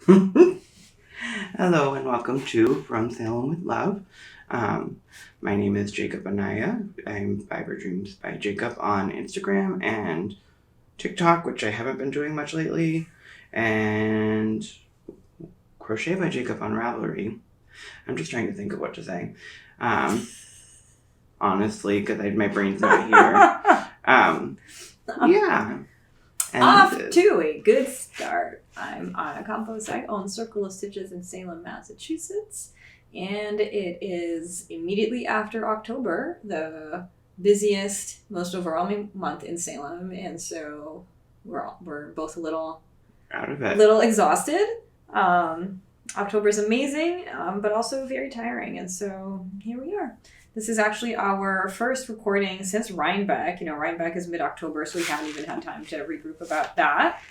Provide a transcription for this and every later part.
Hello and welcome to From Salem with Love. My name is Jacob Anaya. I'm Fiber Dreams by Jacob on Instagram and TikTok, which I haven't been doing much lately, and Crochet by Jacob on Ravelry. I'm just trying to think of what to say. Honestly, because my brain's not here. Yeah. And Off to a good start. I'm Anna Campos. I own Circle of Stitches in Salem, Massachusetts. And it is immediately after October, the busiest, most overwhelming month in Salem. And so we're both a little out of it. Little exhausted. October's amazing, but also very tiring. And so here we are. This is actually our first recording since Rhinebeck. Rhinebeck is mid-October, so we haven't even had time to regroup about that.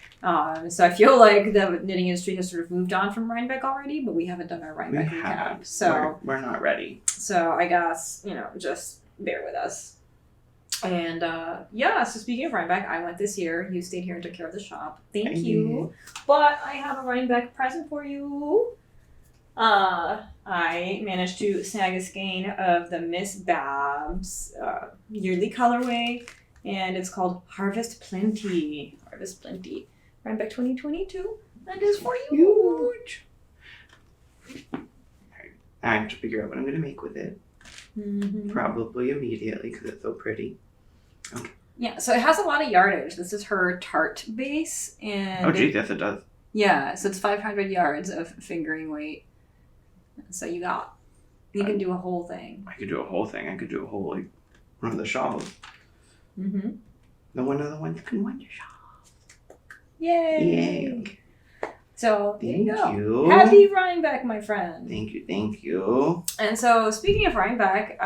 So I feel like the knitting industry has sort of moved on from Rhinebeck already, but we haven't done our Rhinebeck recap. So we're not ready. So I guess, just bear with us. And so speaking of Rhinebeck, I went this year. You stayed here and took care of the shop. Thank you. But I have a Rhinebeck present for you. I managed to snag a skein of the Miss Babs yearly colorway, and it's called Harvest Plenty. Harvest Plenty. Rhinebeck 2022. That is for you. Huge. I have to figure out what I'm going to make with it. Mm-hmm. Probably immediately because it's so pretty. Okay. Yeah, so it has a lot of yardage. This is her tart base. And oh, geez, yes, it does. Yeah, so it's 500 yards of fingering weight. So you can do a whole thing. I could do a whole thing. I could do a whole, one of the shawls. Mm-hmm. One of the ones you can win your shawl. Yay! Okay. So, there you go. You. Happy Rhinebeck, my friend. Thank you. And so, speaking of Rhinebeck,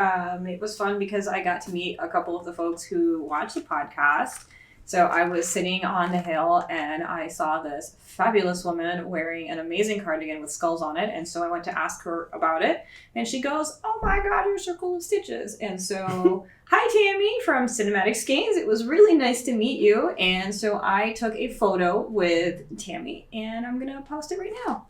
it was fun because I got to meet a couple of the folks who watch the podcast. So I was sitting on the hill and I saw this fabulous woman wearing an amazing cardigan with skulls on it. And so I went to ask her about it. And she goes, "Oh my God, your Circle of Stitches." And so, hi Tammy from Cinematic Skeins. It was really nice to meet you. And so I took a photo with Tammy and I'm going to post it right now.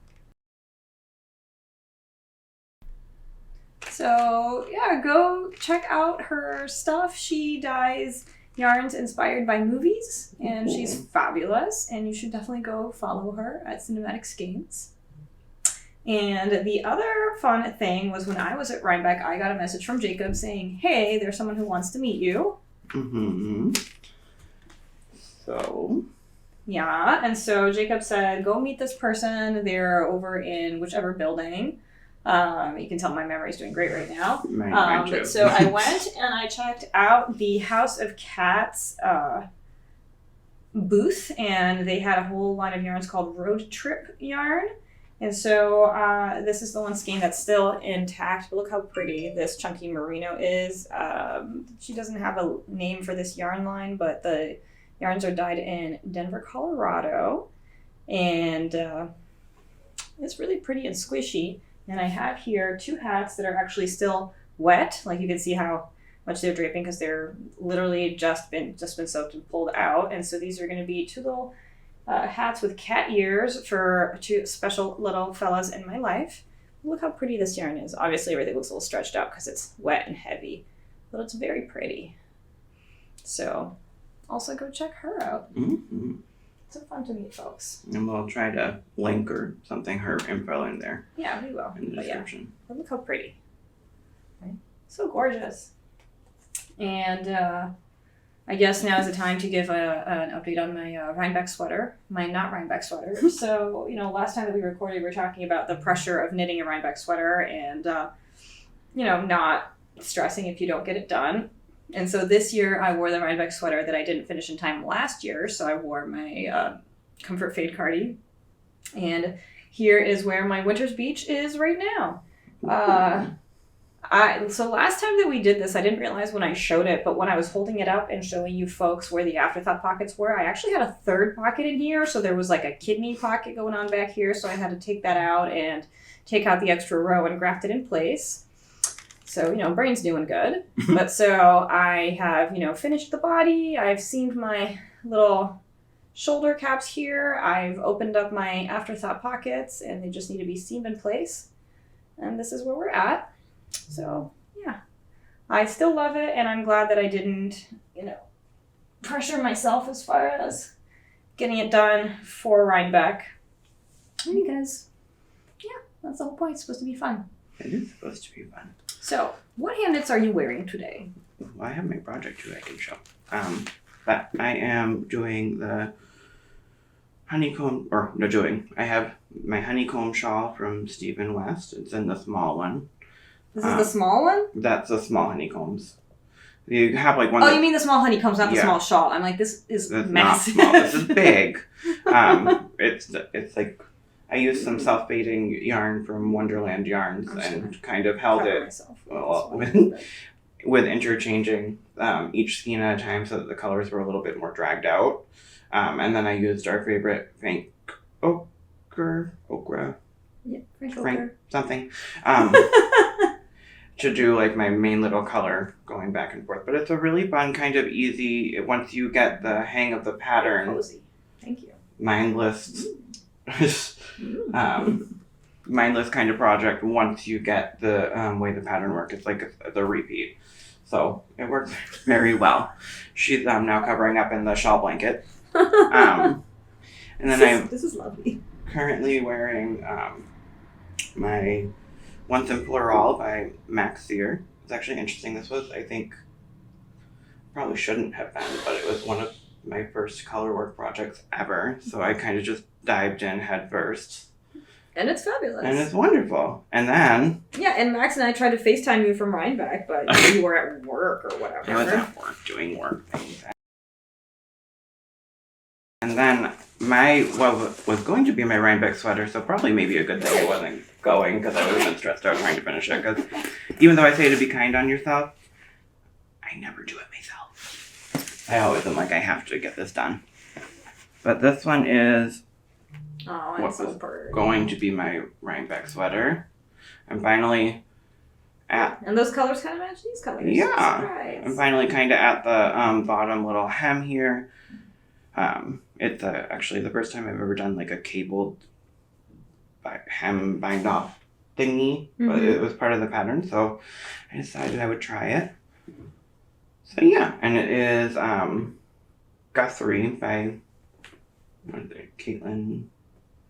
So yeah, go check out her stuff. She dyes yarns inspired by movies, and she's fabulous, and you should definitely go follow her at Cinematic Skeins. And the other fun thing was when I was at Rhinebeck, I got a message from Jacob saying, "Hey, there's someone who wants to meet you." Mm-hmm. So? Yeah, and so Jacob said, "Go meet this person. They're over in whichever building." You can tell my memory's doing great right now. But so I went and I checked out the House of Cats booth, and they had a whole line of yarns called Road Trip yarn. And so this is the one skein that's still intact. But look how pretty this chunky merino is. She doesn't have a name for this yarn line, but the yarns are dyed in Denver, Colorado. And it's really pretty and squishy. And I have here 2 hats that are actually still wet. Like you can see how much they're draping because they're literally just been soaked and pulled out. And so these are going to be 2 little hats with cat ears for 2 special little fellas in my life. Look how pretty this yarn is. Obviously everything looks a little stretched out because it's wet and heavy, but it's very pretty. So also go check her out. Mm-hmm. It's fun to meet folks. And we'll try to link or something, her info in there. Yeah, we will. In the description. Yeah. But look how pretty. Right? So gorgeous. And I guess now is the time to give an update on my Rhinebeck sweater. My not Rhinebeck sweater. So, last time that we recorded, we were talking about the pressure of knitting a Rhinebeck sweater and, not stressing if you don't get it done. And so this year I wore the Rhinebeck sweater that I didn't finish in time last year. So I wore my Comfort Fade Cardi. And here is where my Winter's Beach is right now. So last time that we did this, I didn't realize when I showed it, but when I was holding it up and showing you folks where the afterthought pockets were, I actually had a 3rd pocket in here. So there was like a kidney pocket going on back here. So I had to take that out and take out the extra row and graft it in place. So, brain's doing good. But so I have, finished the body. I've seamed my little shoulder caps here. I've opened up my afterthought pockets and they just need to be seamed in place. And this is where we're at. So yeah, I still love it, and I'm glad that I didn't, pressure myself as far as getting it done for Rhinebeck. Because, that's the whole point. It's supposed to be fun. It is supposed to be fun. So, what hand knits are you wearing today? Well, I have my project too I can show. But I am doing the honeycomb, I have my honeycomb shawl from Stephen West. It's in the small one. This is the small one? That's the small honeycombs. You have like one. Oh, you mean the small honeycombs, not the small shawl. I'm like, this is massive. Not small. This is big. It's like I used some self-baiting yarn from Wonderland Yarns and kind of held it with interchanging each skein at a time so that the colors were a little bit more dragged out. And then I used our favorite Frank Okra. Yeah, Frank Okra. Something. To do like my main little color going back and forth. But it's a really fun, kind of easy, once you get the hang of the pattern. Cozy. Thank you. Mindless mindless kind of project once you get the way the pattern works. It's like the repeat. So it works very well. She's now covering up in the shawl blanket. And then this is lovely. Currently wearing my Once in Floral by Max Sear. It's actually interesting. This was, I think, probably shouldn't have been, but it was one of my first color work projects ever. So I kind of just dived in head first. And it's fabulous. And it's wonderful. And then... Yeah, and Max and I tried to FaceTime you from Rhinebeck, but you were at work or whatever. I was at work doing work things. And then was going to be my Rhinebeck sweater, so probably maybe a good thing it wasn't going because I would have been stressed out trying to finish it. Because even though I say to be kind on yourself, I never do it myself. I always am like, I have to get this done. But this one is going to be my Rhinebeck sweater. I'm finally at... And those colors kind of match these colors. Yeah. Surprise. I'm finally kind of at the bottom little hem here. It's actually the first time I've ever done like a cabled hem bind off thingy, but it was part of the pattern, so I decided I would try it. So yeah, and it is Guthrie by Caitlin.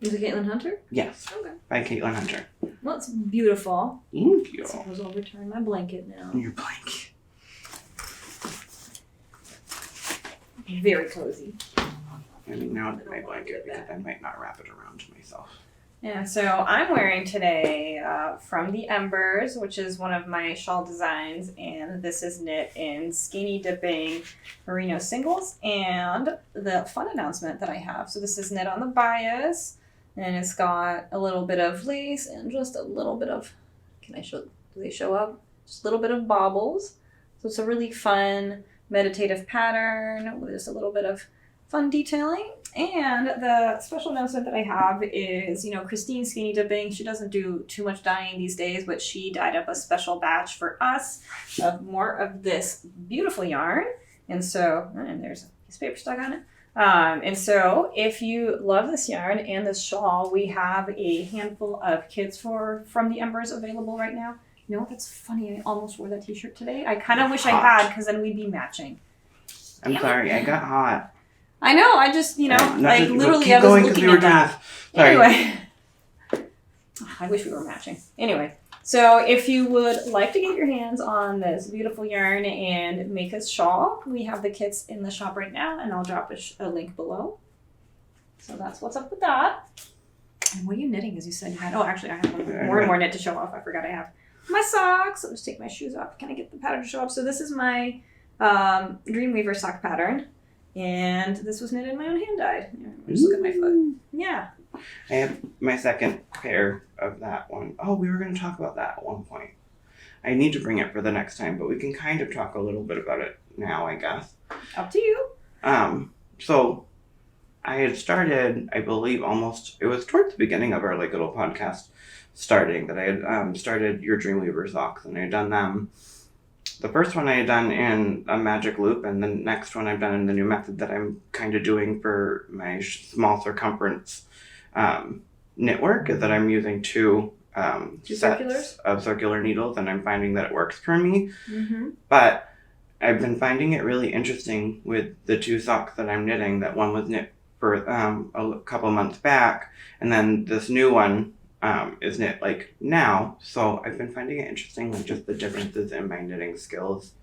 Is it Caitlin Hunter? Yes. Okay. By Caitlin Hunter. Well, it's beautiful. Thank you. I suppose I'll return my blanket now. Your blanket. Very cozy. I mean, now it's my blanket because I might not wrap it around to myself. Yeah, so I'm wearing today from the Embers, which is one of my shawl designs, and this is knit in skinny dipping merino singles. And the fun announcement that I have, so this is knit on the bias, and it's got a little bit of lace and just a little bit of, do they show up? Just a little bit of baubles. So it's a really fun meditative pattern with just a little bit of fun detailing. And the special announcement that I have is, Christine Skinny Dipping, she doesn't do too much dyeing these days, but she dyed up a special batch for us of more of this beautiful yarn. And so, and there's a piece of paper stuck on it. And so if you love this yarn and this shawl, we have a handful of kits from the Embers available right now. You know what? That's funny. I almost wore that t-shirt today. I kind of wish I had, because then we'd be matching. I'm sorry. I got hot. I know. I just, literally, I was looking at that. Sorry. Anyway. I wish we were matching. Anyway. So if you would like to get your hands on this beautiful yarn and make a shawl, we have the kits in the shop right now, and I'll drop a link below. So that's what's up with that. And what are you knitting, as you said you had? Oh, actually, I have more and more knit to show off. I forgot I have my socks. I'll just take my shoes off. Can I get the pattern to show up? So this is my Dreamweaver sock pattern. And this was knitted in my own hand dyed. Just look at my foot. Yeah. I have my second pair of that one. Oh, we were going to talk about that at one point. I need to bring it for the next time, but we can kind of talk a little bit about it now, I guess. Up to you. So I had started, I believe it was towards the beginning of our little podcast starting that I had started Your Dreamweaver socks, and I had done them the first one I had done in a magic loop, and the next one I've done in the new method that I'm kind of doing for my small circumference knitwork is that I'm using two sets of circular needles, and I'm finding that it works for me. Mm-hmm. But I've been finding it really interesting with the two socks that I'm knitting, that one was knit for a couple months back, and then this new one is knit like now. So I've been finding it interesting, like just the differences in my knitting skills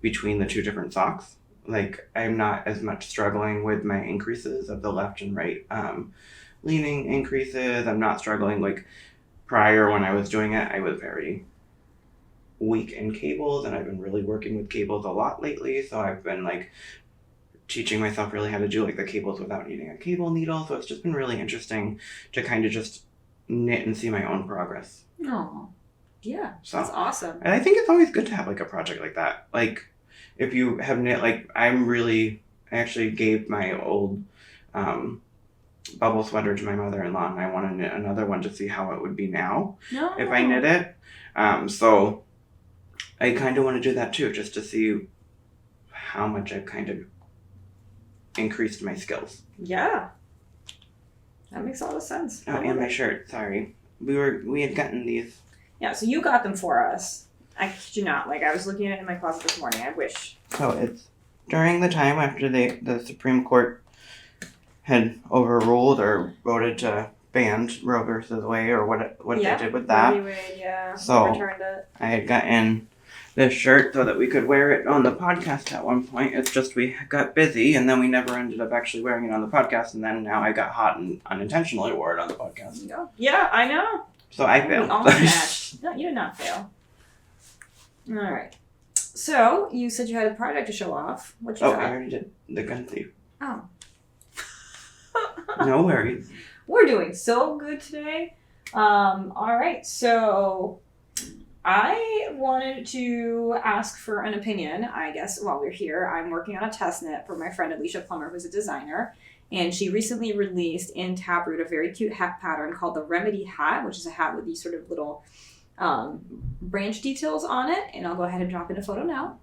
between the two different socks. Like I'm not as much struggling with my increases of the left and right leaning increases. I'm not struggling like prior when I was doing it. I was very weak in cables, and I've been really working with cables a lot lately. So I've been like teaching myself really how to do like the cables without needing a cable needle. So it's just been really interesting to kind of just knit and see my own progress. Oh, yeah, so, that's awesome. And I think it's always good to have like a project like that. Like if you have knit, like I actually gave my old bubble sweater to my mother-in-law, and I want to knit another one to see how it would be now if I knit it. So I kind of want to do that too, just to see how much I've kind of increased my skills. Yeah. That makes a lot of sense. Oh, and my shirt. Sorry. We had gotten these. Yeah, so you got them for us. I kid you not. Like, I was looking at it in my closet this morning. I wish. So it's during the time after the Supreme Court had overruled or voted to ban Roe versus Wade, or what they did with that. Wade, yeah. So returned it. I had gotten this shirt so that we could wear it on the podcast at one point. It's just we got busy, and then we never ended up actually wearing it on the podcast, and then now I got hot and unintentionally wore it on the podcast. Yeah, I know. So I failed. We all matched. No, you did not fail. All right. So you said you had a project to show off. What you got? I already did the gun thief. Oh. No worries. We're doing so good today. All right. So I wanted to ask for an opinion, I guess, while we're here. I'm working on a test knit for my friend Alicia Plummer, who's a designer. And she recently released in Taproot a very cute hat pattern called the Remedy Hat, which is a hat with these sort of little branch details on it. And I'll go ahead and drop in a photo now.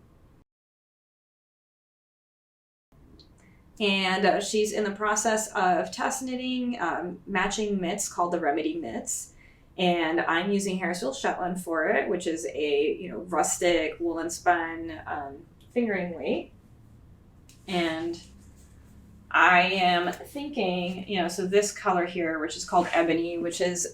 And she's in the process of test knitting matching mitts called the Remedy Mitts. And I'm using Harrisville Shetland for it, which is a rustic woolen spun fingering weight. And I am thinking, so this color here, which is called Ebony, which is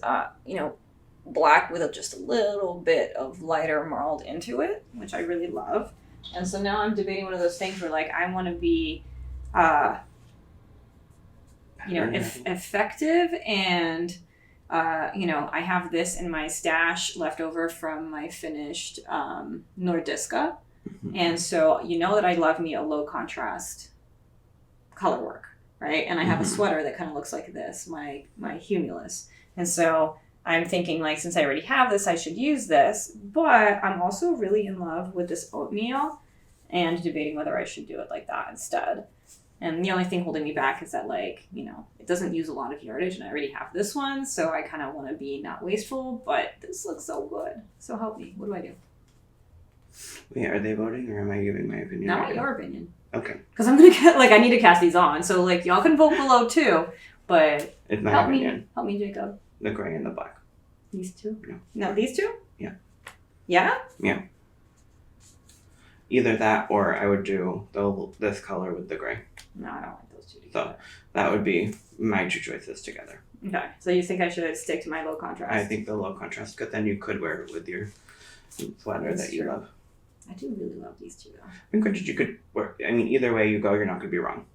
black with just a little bit of lighter marled into it, which I really love. And so now I'm debating one of those things where like I want to be effective, and I have this in my stash left over from my finished Nordiska. Mm-hmm. And so that I love me a low contrast color work, right? And I have a sweater that kind of looks like this, my Humulus. And so I'm thinking, like, since I already have this, I should use this. But I'm also really in love with this oatmeal and debating whether I should do it like that instead. And the only thing holding me back is that, like, it doesn't use a lot of yardage, and I already have this one, so I kind of want to be not wasteful, but this looks so good. So help me. What do I do? Wait, are they voting, or am I giving my opinion? Not your opinion. Okay. Because I'm going to I need to cast these on, so, like, y'all can vote below, too, but it's my opinion. Help me, Jacob. The gray and the black. These two? No, these two? Yeah. Yeah? Yeah. Either that, or I would do this color with the gray. No, I don't like those two together. So that would be my two choices together. Okay. So you think I should stick to my low contrast? I think the low contrast, because then you could wear it with your sweater that you love. I do really love these two, though. I think you could wear. I mean, either way you go, you're not going to be wrong.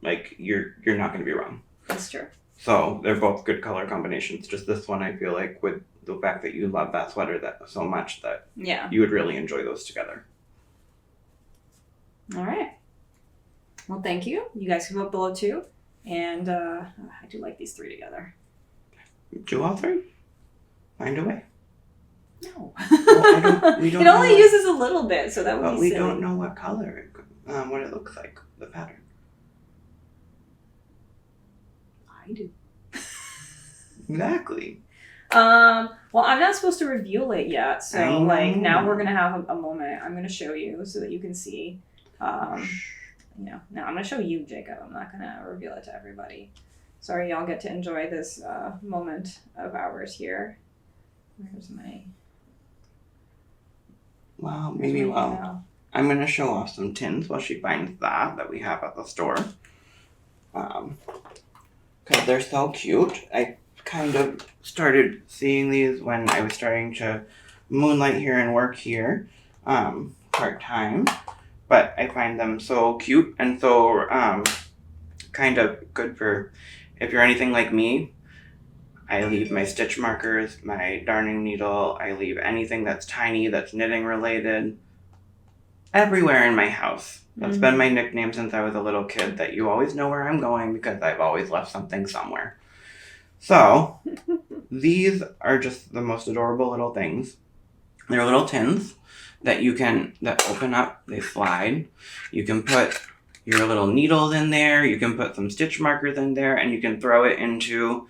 Like, you're not going to be wrong. That's true. So they're both good color combinations. Just this one, I feel like, with the fact that you love that sweater that so much, that you would really enjoy those together. All right. Well, thank you. You guys can vote below too. And I do like these three together. Do all three? Find a way. No. Well, we don't it only uses a little bit, so that would be silly. We don't know what color, what it looks like, the pattern. I do. Exactly. Well, I'm not supposed to reveal it yet, so like now we're gonna have a moment. I'm gonna show you so that you can see. Now I'm gonna show you, Jacob. I'm not gonna reveal it to everybody. Sorry, y'all get to enjoy this moment of ours here. Where's my? Well, maybe I'm gonna show off some tins while she finds that we have at the store. Because they're so cute. I kind of started seeing these when I was starting to moonlight here and work here part-time. But I find them so cute and so kind of good for if you're anything like me. I leave my stitch markers, my darning needle, I leave anything that's tiny, that's knitting related, everywhere in my house. That's been my nickname since I was a little kid, that you always know where I'm going because I've always left something somewhere. So, these are just the most adorable little things. They're little tins that that open up, they slide. You can put your little needles in there, you can put some stitch markers in there, and you can throw it into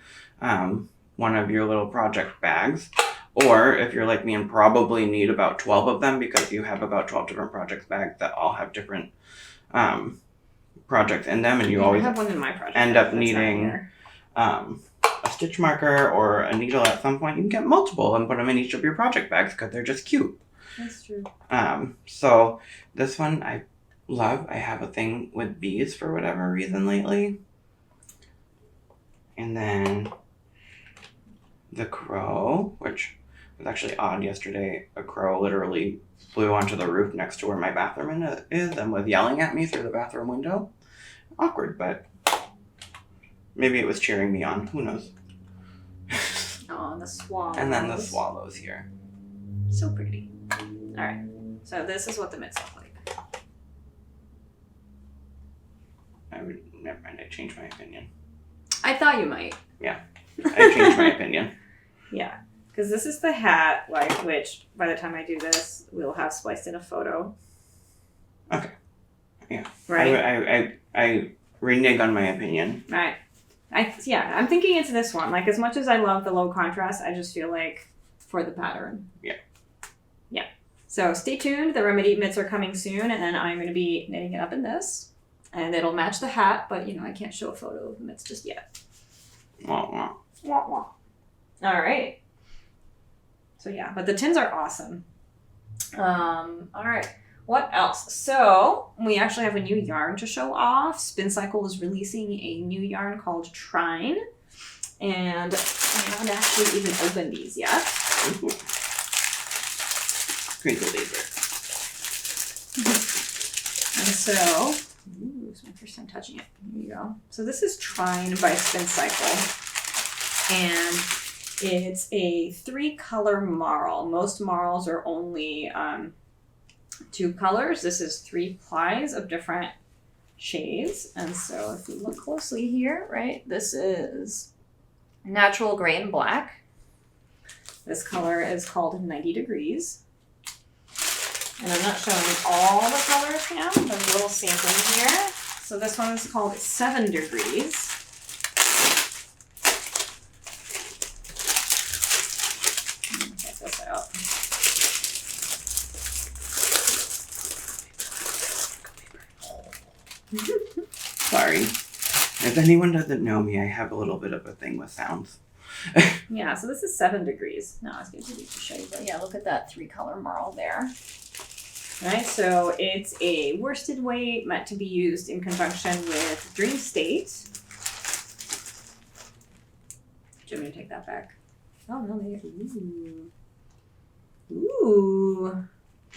one of your little project bags. Or if you're like me and probably need about 12 of them because you have about 12 different project bags that all have different projects in them, and you always have one in my project end up needing a stitch marker or a needle at some point. You can get multiple and put them in each of your project bags because they're just cute. That's true. So this one I love. I have a thing with bees for whatever reason lately. And then the crow, which was actually odd yesterday. A crow literally flew onto the roof next to where my bathroom is and was yelling at me through the bathroom window. Awkward, but maybe it was cheering me on. Who knows? Oh, the swallows. And then the swallows here. So pretty. All right. So this is what the mitts look like. Never mind, I changed my opinion. I thought you might. Yeah, I changed my opinion. Yeah, because this is the hat, which by the time I do this, we'll have spliced in a photo. Okay. Yeah. Right. I renege on my opinion. Right. I'm thinking it's this one. Like, as much as I love the low contrast, I just feel like for the pattern. Yeah. Yeah. So stay tuned. The Remedy mitts are coming soon, and then I'm going to be knitting it up in this. And it'll match the hat, but, I can't show a photo of the mitts just yet. Wah, wah. Wah, wah. All right. So, yeah. But the tins are awesome. All right. What else? So, we actually have a new yarn to show off. Spincycle is releasing a new yarn called Trine. And I haven't actually even opened these yet. Crinkle laser. And so, it's my first time touching it. Here you go. So this is Trine by Spincycle. And it's a 3-color marl. Most marls are only 2 colors. This is 3 plies of different shades. And so if you look closely here, right, this is natural gray and black. This color is called 90 degrees. And I'm not showing all the colors now. There's a little sampling here. So this one is called 7 degrees. Check this out. Sorry. If anyone doesn't know me, I have a little bit of a thing with sounds. Yeah, so this is 7 degrees. No, I was going to show you, but yeah, look at that 3-color marl there. All right, so it's a worsted weight meant to be used in conjunction with Dream State. Do you want me to take that back? Oh, no, ooh.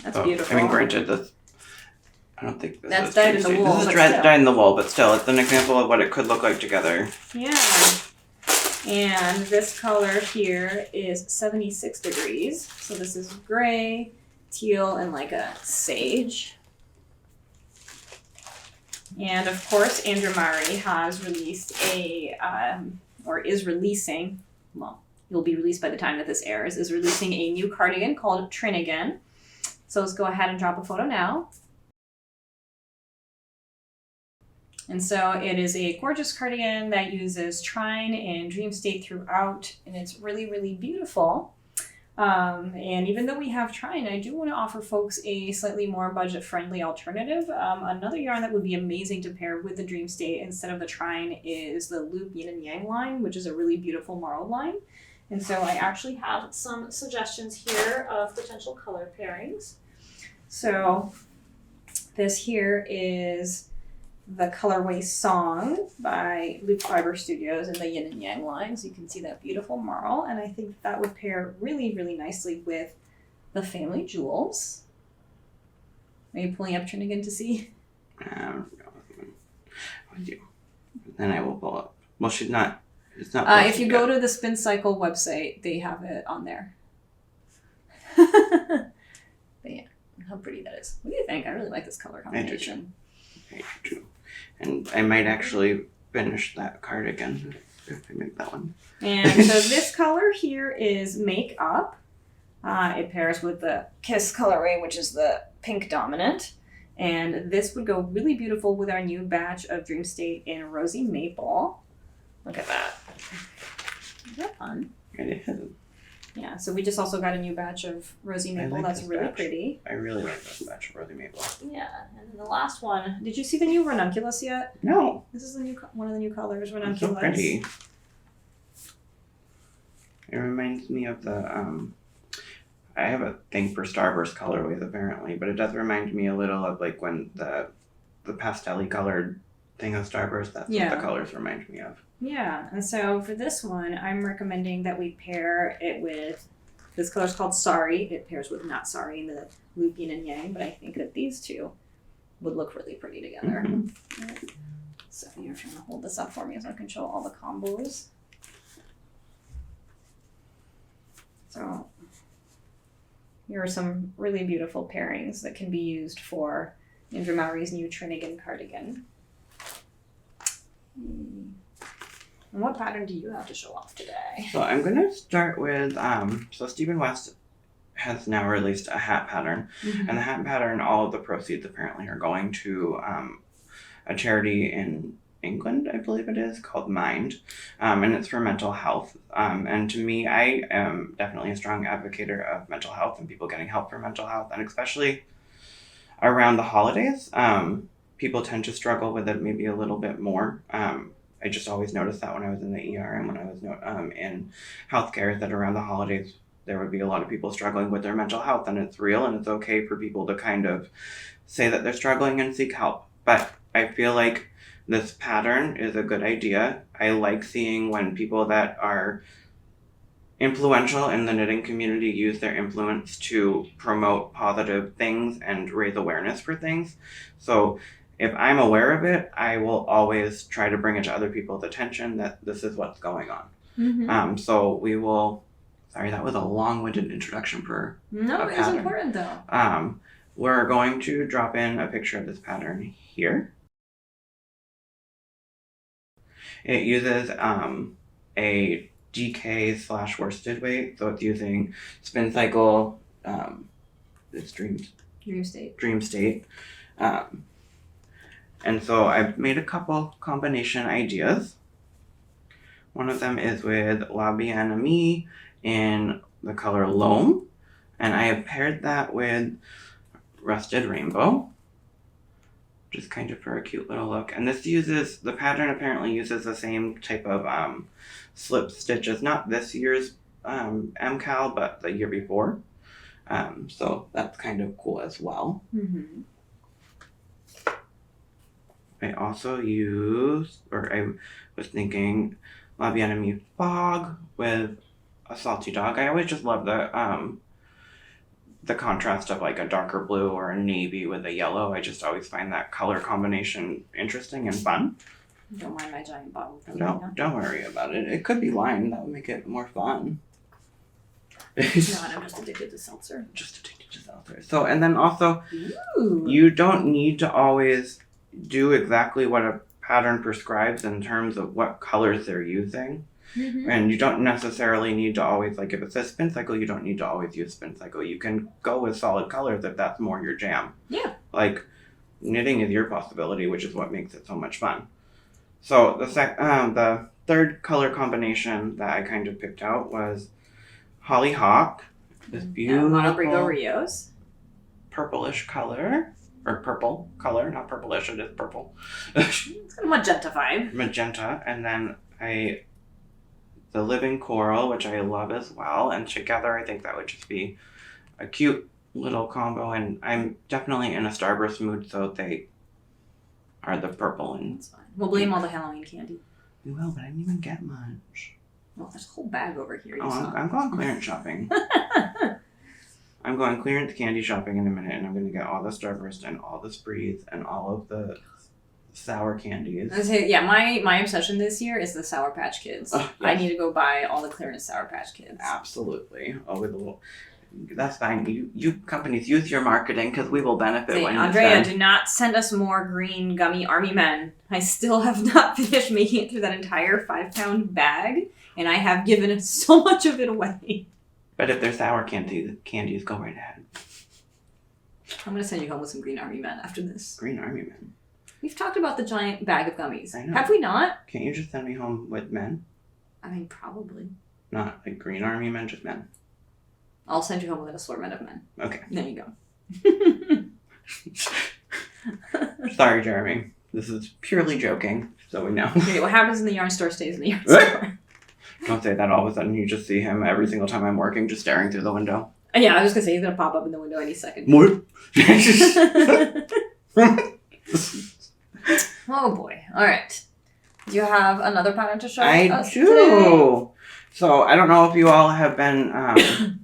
That's beautiful. I mean, granted, I don't think this That's is dyed in the wool. This is dyed in the wool, but still, it's an example of what it could look like together. Yeah. And this color here is 76 degrees. So this is gray, teal, and like a sage. And of course, Andrea Mowry has released or is releasing, well, it will be released by the time that this airs, is releasing a new cardigan called Trinigan. So let's go ahead and drop a photo now. And so it is a gorgeous cardigan that uses Trine and Dream State throughout, and it's really, really beautiful. And even though we have Trine, I do want to offer folks a slightly more budget-friendly alternative. Another yarn that would be amazing to pair with the Dream State instead of the Trine is the Loop Yin and Yang line, which is a really beautiful marl line. And so I actually have some suggestions here of potential color pairings. So this here is the colorway Song by Loop Fiber Studios in the Yin and Yang line. So you can see that beautiful marl. And I think that would pair really, really nicely with the Family Jewels. Are you pulling up Trinigan to see? Then I will pull up. Well, she's not. It's not. If you go to the Spincycle website, they have it on there. But yeah, how pretty that is. What do you think? I really like this color combination. I do too. And I might actually finish that cardigan if I make that one. And so this color here is Make Up. It pairs with the Kiss colorway, which is the pink dominant. And this would go really beautiful with our new batch of Dream State in Rosy Maple. Look at that. Is that fun? It is. Yeah, so we just also got a new batch of Rosy Maple that's really pretty. I really like this batch of Rosy Maple. Yeah, and then the last one. Did you see the new Ranunculus yet? No. This is the new one of the new colors, Ranunculus. It's so pretty. It reminds me of the I have a thing for Starburst colorways apparently, but it does remind me a little of like when the pastel-y colored thing of Starburst. That's what the colors remind me of. Yeah, and so for this one, I'm recommending that we pair it with, this color's called Sorry. It pairs with Not Sorry in the Loop Yin and Yang, but I think that these two would look really pretty together. Mm-hmm. Right. So you're trying to hold this up for me so I can show all the combos. So here are some really beautiful pairings that can be used for Andrea Mowry's new Trinigan cardigan. And what pattern do you have to show off today? So I'm going to start with, so Stephen West has now released a hat pattern. Mm-hmm. And the hat pattern, all of the proceeds apparently are going to a charity in England, I believe it is, called Mind. And it's for mental health. And to me, I am definitely a strong advocate of mental health and people getting help for mental health. And especially around the holidays, people tend to struggle with it maybe a little bit more. I just always noticed that when I was in the ER and when I was in healthcare, that around the holidays, there would be a lot of people struggling with their mental health, and it's real, and it's okay for people to kind of say that they're struggling and seek help. But I feel like this pattern is a good idea. I like seeing when people that are influential in the knitting community use their influence to promote positive things and raise awareness for things. So if I'm aware of it, I will always try to bring it to other people's attention that this is what's going on. Mm-hmm. So we will, sorry, that was a long-winded introduction for No, it's important though. We're going to drop in a picture of this pattern here. It uses a DK / worsted weight, so it's using Spincycle, it's Dream State. And so I've made a couple combination ideas. One of them is with La Bien-Aimée in the color Loam. And I have paired that with Rusted Rainbow, just kind of for a cute little look. And this uses, the pattern apparently uses the same type of slip stitches, not this year's MKAL, but the year before. So that's kind of cool as well. Mm-hmm. I also used, or I was thinking, La Bien-Aimée Fog with a Salty Dog. I always just love the contrast of like a darker blue or a navy with a yellow. I just always find that color combination interesting and fun. Don't mind my giant bottle. Don't worry about it. It could be lime. That would make it more fun. It's not. I'm just addicted to seltzer. So, and then also, you don't need to always do exactly what a pattern prescribes in terms of what colors they're using. Mm-hmm. And you don't necessarily need to always, like if it says Spincycle, you don't need to always use Spincycle. You can go with solid colors if that's more your jam. Yeah. Like knitting is your possibility, which is what makes it so much fun. So the third color combination that I kind of picked out was Hollyhock. This beautiful Malabrigo Rios. Purplish color. Or purple color, not purplish, it is purple. It's got a magenta vibe. Magenta. And then the Living Coral, which I love as well. And together I think that would just be a cute little combo. And I'm definitely in a Starburst mood, so they are the purple. And that's fine. We'll blame all the Halloween candy. We will, but I didn't even get much. Well, there's a whole bag over here. I'm going clearance shopping. I'm going clearance candy shopping in a minute, and I'm going to get all the Starburst and all the Sprees and all of the sour candies. My obsession this year is the Sour Patch Kids. Yes. I need to go buy all the clearance Sour Patch Kids. Absolutely. That's fine. You companies use your marketing because we will benefit when Andrea, do not send us more green gummy army men. I still have not finished making it through that entire 5-pound bag, and I have given so much of it away. But if they're sour candies, go right ahead. I'm going to send you home with some green army men after this. Green army men? We've talked about the giant bag of gummies. I know. Have we not? Can't you just send me home with men? I mean, probably. Not like green army men, just men. I'll send you home with an assortment of men. Okay. There you go. Sorry, Jeremy. This is purely joking, so we know. Okay, what happens in the yarn store stays in the yarn store. Don't say that. All of a sudden you just see him every single time I'm working just staring through the window. Yeah, I was just going to say he's going to pop up in the window any second. What? Oh boy. All right. Do you have another pattern to show us do. Today? So I don't know if you all have been,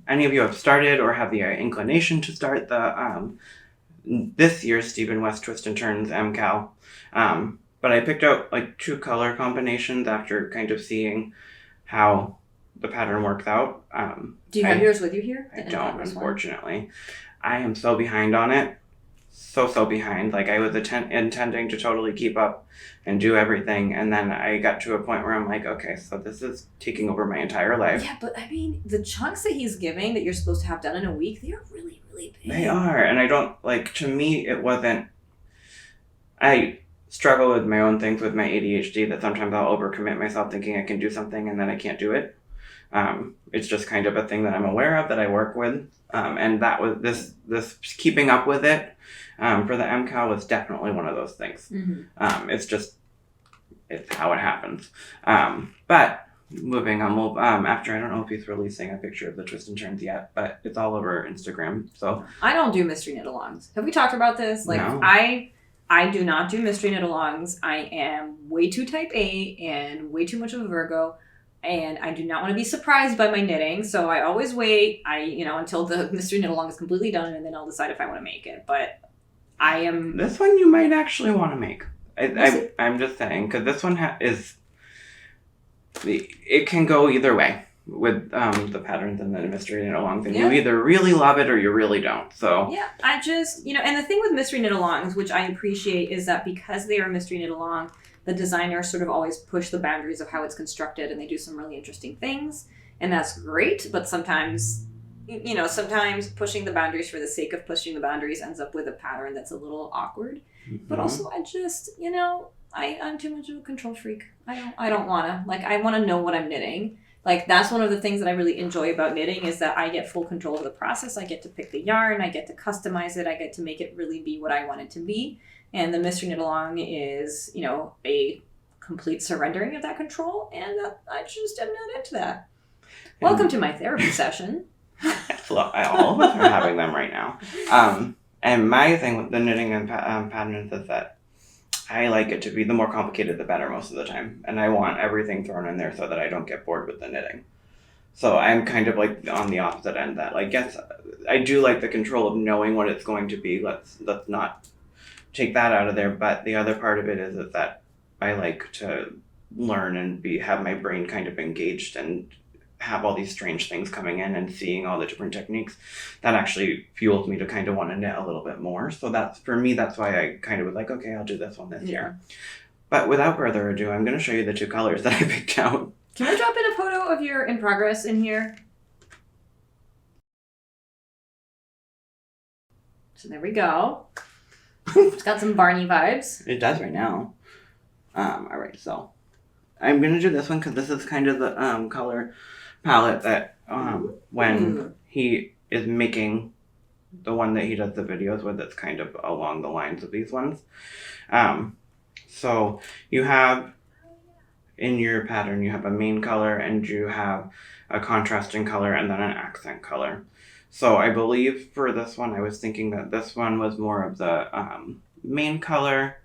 any of you have started or have the inclination to start the this year's Stephen West Twist and Turns MKAL. But I picked out like 2 color combinations after kind of seeing how the pattern works out. Do you have yours with you here? I don't, unfortunately. I am so behind on it. So behind. Like I was intending to totally keep up and do everything, and then I got to a point where I'm like, okay, so this is taking over my entire life. Yeah, but I mean, the chunks that he's giving that you're supposed to have done in a week, they are really, really big. They are, and I don't, like, to me, it wasn't, I struggle with my own things with my ADHD that sometimes I'll overcommit myself thinking I can do something and then I can't do it. It's just kind of a thing that I'm aware of that I work with. And that was this keeping up with it for the MKAL was definitely one of those things. Mm-hmm. It's how it happens. But moving on, we'll, after, I don't know if he's releasing a picture of the Twist and Turns yet, but it's all over Instagram. So I don't do mystery knit-alongs. Have we talked about this? Like, no. I do not do mystery knit-alongs. I am way too type A and way too much of a Virgo. And I do not want to be surprised by my knitting, so I always wait, until the mystery knit-along is completely done, and then I'll decide if I want to make it. But I am... This one you might actually want to make. I'm just saying, because this one it can go either way with the patterns and the mystery knit-alongs. And you either really love it or you really don't. So yeah, I just, and the thing with mystery knit-alongs, which I appreciate, is that because they are mystery knit-along, the designers sort of always push the boundaries of how it's constructed, and they do some really interesting things, and that's great. But sometimes, sometimes pushing the boundaries for the sake of pushing the boundaries ends up with a pattern that's a little awkward. Mm-hmm. But also, I just, I'm too much of a control freak. I don't want to. Like, I want to know what I'm knitting. Like, that's one of the things that I really enjoy about knitting is that I get full control of the process. I get to pick the yarn. I get to customize it. I get to make it really be what I want it to be. And the mystery knit-along is, a complete surrendering of that control. And I just am not into that. Welcome to my therapy session. All of us are having them right now. And my thing with the knitting and patterns is that I like it to be the more complicated, the better most of the time. And I want everything thrown in there so that I don't get bored with the knitting. So I'm kind of like on the opposite end that, like, yes, I do like the control of knowing what it's going to be. Let's not take that out of there. But the other part of it is that I like to learn and have my brain kind of engaged and have all these strange things coming in and seeing all the different techniques. That actually fuels me to kind of want to knit a little bit more. So that's why I kind of was like, okay, I'll do this one this year. But without further ado, I'm going to show you the 2 colors that I picked out. Can we drop in a photo of your in progress in here? So there we go. It's got some Barney vibes. It does right now. Alright, so I'm going to do this one because this is kind of the color palette that when he is making the one that he does the videos with, it's kind of along the lines of these ones. So you have in your pattern, you have a main color and you have a contrasting color and then an accent color. So I believe for this one, I was thinking that this one was more of the main color,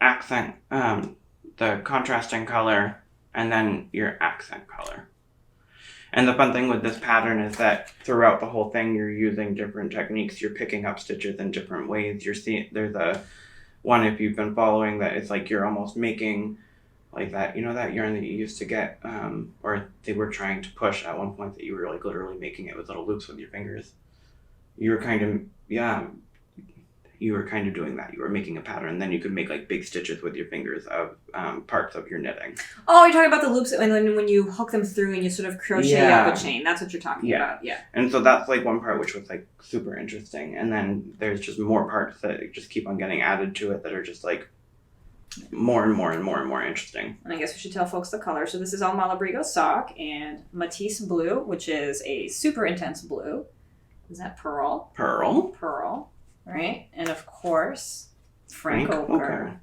accent, the contrasting color, and then your accent color. And the fun thing with this pattern is that throughout the whole thing, you're using different techniques. You're picking up stitches in different ways. You're seeing, there's a one, if you've been following, that it's like you're almost making like that, you know, that yarn that you used to get, or they were trying to push at one point, that you were like literally making it with little loops with your fingers. You were kind of, you were kind of doing that. You were making a pattern, then you could make like big stitches with your fingers of parts of your knitting. Oh, you're talking about the loops and then when you hook them through and you sort of crochet up a chain. That's what you're talking about. Yeah. And so that's like one part which was like super interesting. And then there's just more parts that just keep on getting added to it that are just like more and more and more and more interesting. And I guess we should tell folks the color. So this is all Malabrigo sock and Matisse blue, which is a super intense blue. Is that pearl? Pearl. Right? And of course, Frank ochre.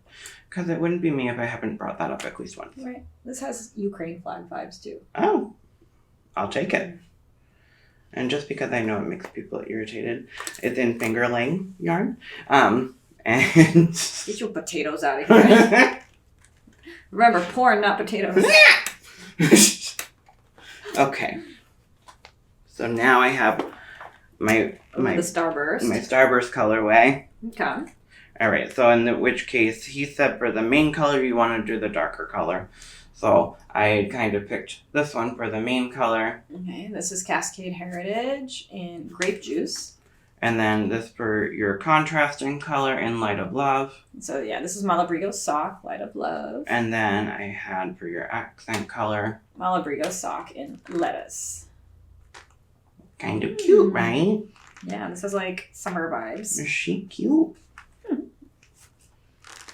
Because it wouldn't be me if I haven't brought that up at least once. Right. This has Ukraine flag vibes too. Oh, I'll take it. And just because I know it makes people irritated, it's in fingerling yarn. And get your potatoes out of here. Remember, porn, not potatoes. Okay. So now I have my the Starburst. My Starburst colorway. Okay. All right. So in which case, he said for the main color, you want to do the darker color. So I kind of picked this one for the main color. Okay. This is Cascade Heritage in Grape Juice. And then this for your contrasting color in Light of Love. So yeah, this is Malabrigo sock, Light of Love. And then I had for your accent color, Malabrigo sock in Lettuce. Kind of cute, right? Yeah, this is like summer vibes. Is she cute?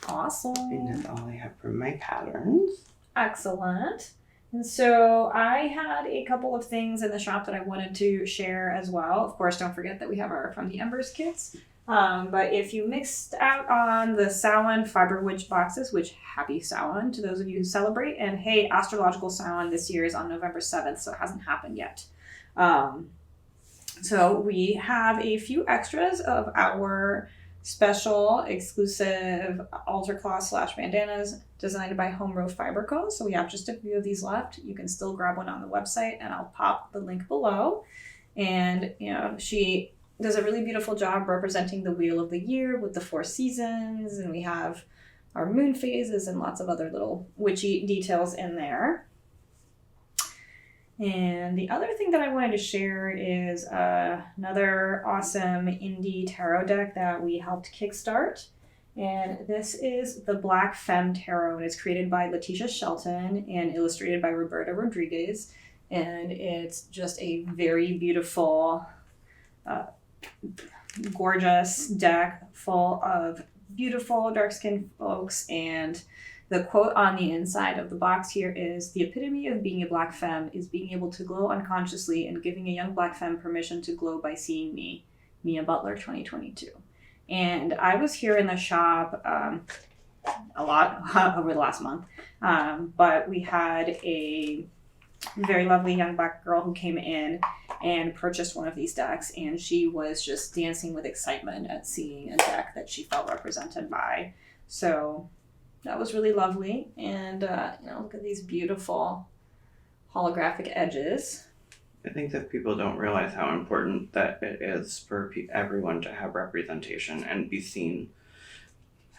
Awesome. And that's all I have for my patterns. Excellent. And so I had a couple of things in the shop that I wanted to share as well. Of course, don't forget that we have our From the Embers kits. But if you missed out on the Samhain Fiber Witch boxes, which happy Samhain to those of you who celebrate. And hey, astrological Samhain this year is on November 7th, so it hasn't happened yet. So we have a few extras of our special exclusive altar cloth / bandanas designed by Home Row Fiber Co. So we have just a few of these left. You can still grab one on the website and I'll pop the link below. And you know, she does a really beautiful job representing the wheel of the year with the 4 seasons, and we have our moon phases and lots of other little witchy details in there. And the other thing that I wanted to share is another awesome indie tarot deck that we helped kickstart. And this is the Black Femme Tarot, and it's created by Letitia Shelton and illustrated by Roberta Rodriguez. And it's just a very beautiful, gorgeous deck full of beautiful dark-skinned folks. And the quote on the inside of the box here is, "The epitome of being a Black femme is being able to glow unconsciously and giving a young Black femme permission to glow by seeing me, Mia Butler 2022. And I was here in the shop a lot over the last month, but we had a very lovely young Black girl who came in and purchased one of these decks, and she was just dancing with excitement at seeing a deck that she felt represented by. So that was really lovely. And, look at these beautiful holographic edges. I think that people don't realize how important that it is for everyone to have representation and be seen,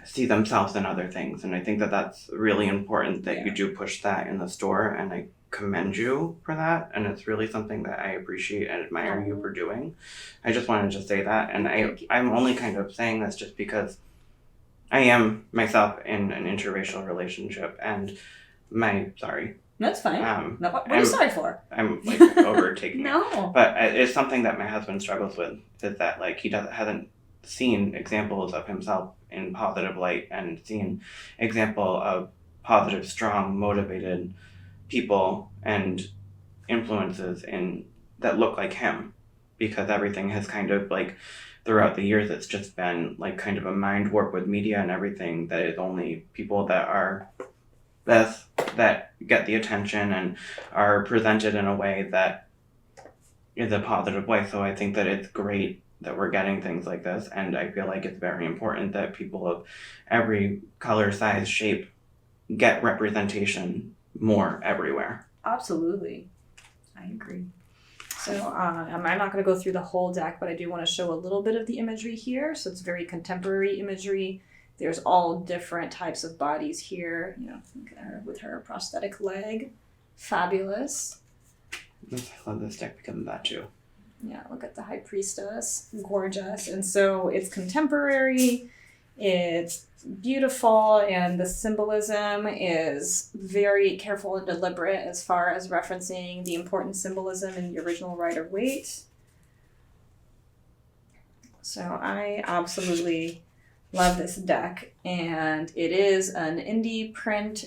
see themselves in other things. And I think that that's really important that you do push that in the store. And I commend you for that. And it's really something that I appreciate and admire you for doing. I just wanted to say that. And I'm only kind of saying this just because I am myself in an interracial relationship, and That's fine. What are you sorry for? I'm like overtaking No. it. But it's something that my husband struggles with, is that like he hasn't seen examples of himself in positive light and seen example of positive, strong, motivated people and influences in that look like him, because everything has kind of like throughout the years it's just been like kind of a mind warp with media and everything, that is only people that are best that get the attention and are presented in a way that is a positive way. So I think that it's great that we're getting things like this, and I feel like it's very important that people of every color, size, shape get representation more everywhere. Absolutely. I agree. So I'm not going to go through the whole deck, but I do want to show a little bit of the imagery here. So it's very contemporary imagery. There's all different types of bodies here. You know, look at her with her prosthetic leg. Fabulous. I love this deck because of that too. Yeah, look at the High Priestess. Gorgeous. And so it's contemporary. It's beautiful, and the symbolism is very careful and deliberate as far as referencing the important symbolism in the original Rider-Waite. So I absolutely love this deck, and it is an indie print.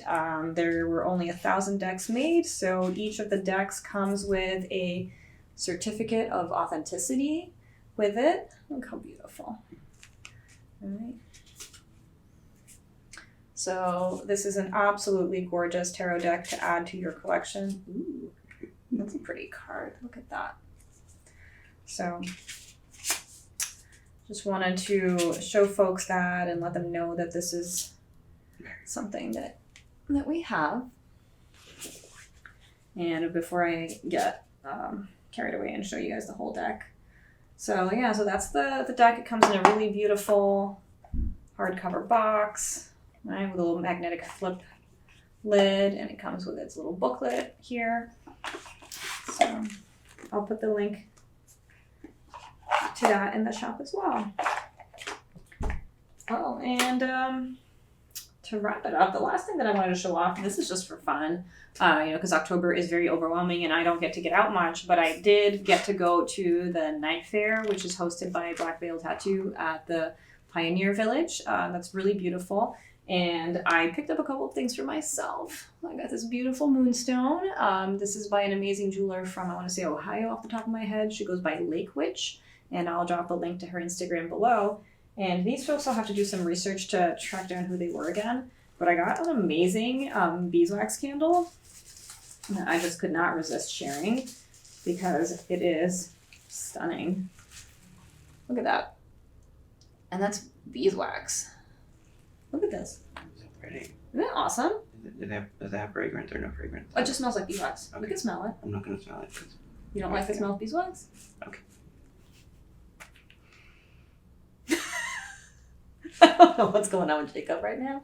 There were only 1,000 decks made, so each of the decks comes with a certificate of authenticity with it. Look how beautiful. All right. So this is an absolutely gorgeous tarot deck to add to your collection. Ooh, that's a pretty card. Look at that. So just wanted to show folks that and let them know that this is something that we have. And before I get carried away and show you guys the whole deck. So yeah, so that's the deck. It comes in a really beautiful hardcover box. Right, with a little magnetic flip lid, and it comes with its little booklet here. So I'll put the link to that in the shop as well. Oh, and to wrap it up, the last thing that I wanted to show off, this is just for fun, because October is very overwhelming and I don't get to get out much, but I did get to go to the night fair, which is hosted by Black Veil Tattoo at the Pioneer Village. That's really beautiful. And I picked up a couple of things for myself. I got this beautiful moonstone. This is by an amazing jeweler from, I want to say, Ohio off the top of my head. She goes by Lake Witch, and I'll drop a link to her Instagram below. And these folks, I'll have to do some research to track down who they were again. But I got an amazing beeswax candle that I just could not resist sharing because it is stunning. Look at that. And that's beeswax. Look at this. So pretty. Isn't that awesome? Does it have fragrance or no fragrance? It just smells like beeswax. Okay. We can smell it. I'm not going to smell it. You don't like the smell of beeswax? Okay. I don't know what's going on with Jacob right now.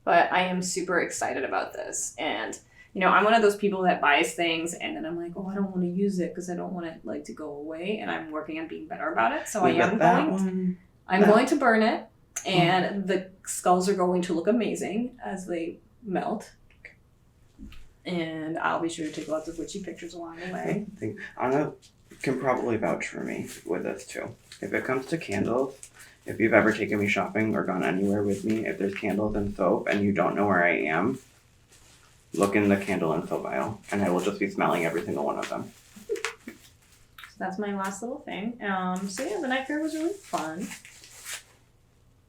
But I am super excited about this. And, I'm one of those people that buys things and then I'm like, oh, I don't want to use it because I don't want it to go away. And I'm working on being better about it. So I'm going to burn it. And the skulls are going to look amazing as they melt. And I'll be sure to take lots of witchy pictures along the way. Anna can probably vouch for me with this too. If it comes to candles, if you've ever taken me shopping or gone anywhere with me, if there's candles and soap and you don't know where I am, look in the candle and soap aisle and I will just be smelling every single one of them. So that's my last little thing. So yeah, the night fair was really fun.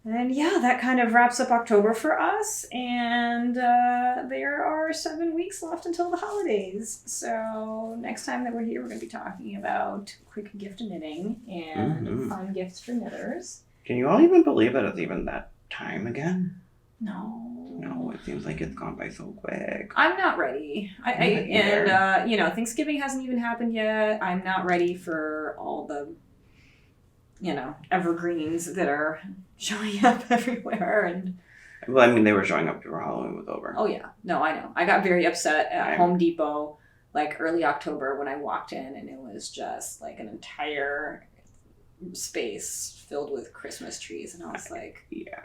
And yeah, that kind of wraps up October for us. And there are 7 weeks left until the holidays. So next time that we're here, we're going to be talking about quick gift knitting and fun gifts for knitters. Can you all even believe that it's even that time again? No, it seems like it's gone by so quick. I'm not ready. Thanksgiving hasn't even happened yet. I'm not ready for all the evergreens that are showing up everywhere. And well, I mean, they were showing up before Halloween was over. Oh yeah, no, I know. I got very upset at Home Depot early October when I walked in and it was just an entire space filled with Christmas trees, and I was like, yeah.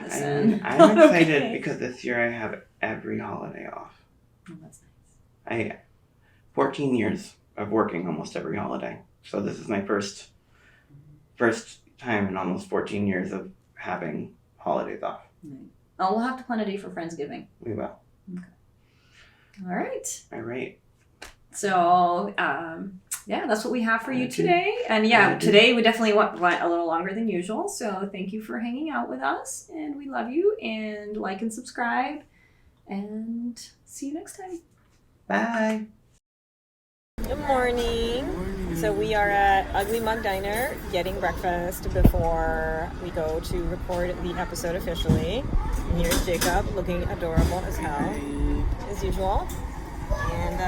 Listen, I'm excited because this year I have every holiday off. Oh, that's nice. 14 years of working almost every holiday, so this is my first time in almost 14 years of having holidays off. Right. Oh, we'll have to plan a day for Friendsgiving. We will. Okay. All right. All right. So, yeah, that's what we have for you today. And yeah, today we definitely went a little longer than usual. So thank you for hanging out with us. And we love you. And like and subscribe. And see you next time. Bye. Good morning. So we are at Ugly Mug Diner getting breakfast before we go to record the episode officially. And here's Jacob looking adorable as hell, as usual. And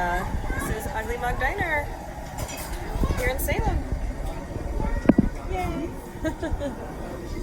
this is Ugly Mug Diner here in Salem. Yay!